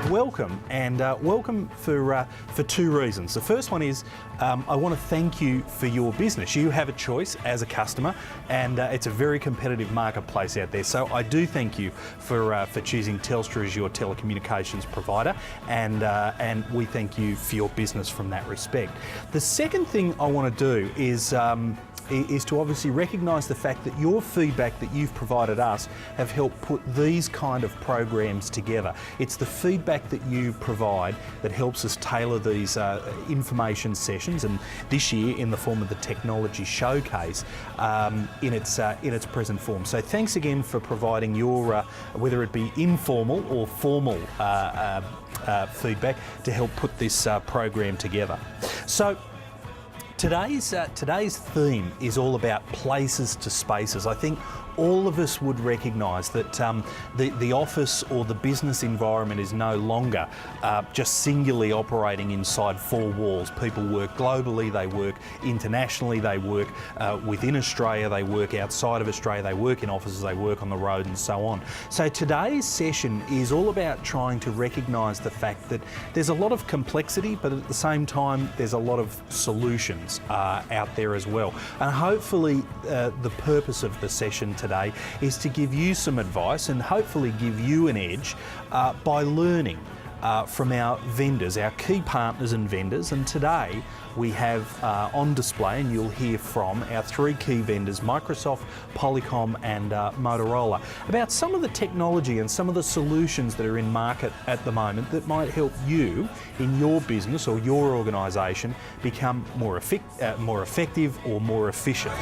welcome, and welcome for two reasons. The first one is I want to thank you for your business. You have a choice as a customer, and it's a very competitive marketplace out there. So I do thank you for choosing Telstra as your telecommunications provider, and we thank you for your business from that respect. The second thing I want to do is to obviously recognise the fact that your feedback that you've provided us have helped put these kind of programs together. It's the feedback that you provide that helps us tailor these information sessions, and this year in the form of the technology showcase in its present form. So thanks again for providing your, whether it be informal or formal feedback to help put this program together. So today's theme is all about places to spaces. I think all of us would recognise that the office or the business environment is no longer just singularly operating inside four walls. People work globally, they work internationally, they work within Australia, they work outside of Australia, they work in offices, they work on the road and so on. So today's session is all about trying to recognise the fact that there's a lot of complexity, but at the same time there's a lot of solutions out there as well. And hopefully the purpose of the session today is to give you some advice and hopefully give you an edge by learning from our vendors, our key partners and vendors. And today we have on display, and you'll hear from our three key vendors, Microsoft, Polycom and Motorola, about some of the technology and some of the solutions that are in market at the moment that might help you in your business or your organisation become more effective or more efficient.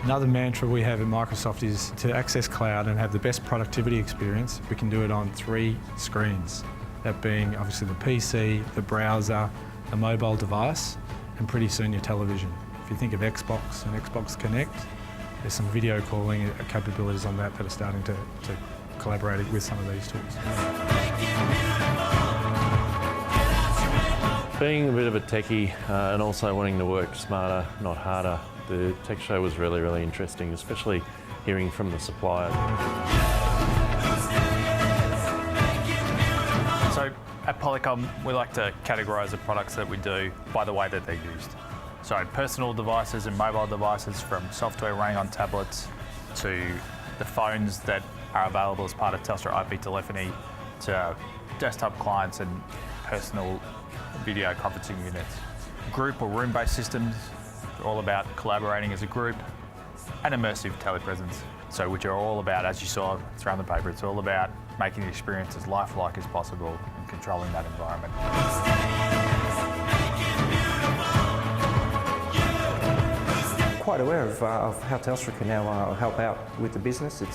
Another mantra we have at Microsoft is to access cloud and have the best productivity experience. We can do it on 3 screens, that being obviously the PC, the browser, the mobile device, and pretty soon your television. If you think of Xbox and Xbox Connect, there's some video calling capabilities on that are starting to collaborate with some of these tools. Being a bit of a techie and also wanting to work smarter, not harder, the tech show was really, really interesting, especially hearing from the supplier. So at Polycom, we like to categorise the products that we do by the way that they're used. So personal devices and mobile devices, from software running on tablets to the phones that are available as part of Telstra IP telephony, to desktop clients and personal video conferencing units. Group or room-based systems, all about collaborating as a group, and immersive telepresence, so which are all about, as you saw around the paper, it's all about making the experience as lifelike as possible and controlling that environment. Quite aware of how Telstra can now help out with the business. It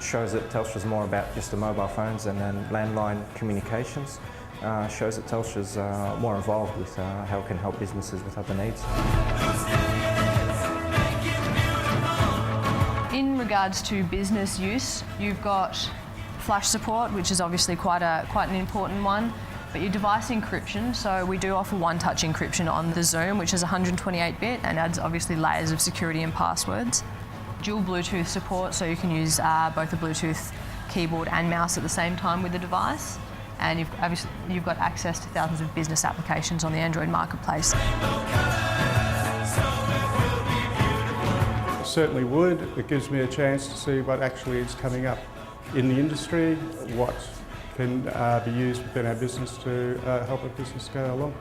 shows that Telstra's more about just the mobile phones and then landline communications. Shows that Telstra's more involved with how it can help businesses with other needs. In regards to business use, you've got flash support, which is obviously quite an important one, but your device encryption. So we do offer one-touch encryption on the Zoom, which is 128-bit and adds obviously layers of security and passwords. Dual Bluetooth support, so you can use both a Bluetooth keyboard and mouse at the same time with the device. And you've got access to thousands of business applications on the Android marketplace. Certainly would. It gives me a chance to see what actually is coming up in the industry, what can be used within our business to help a business go along.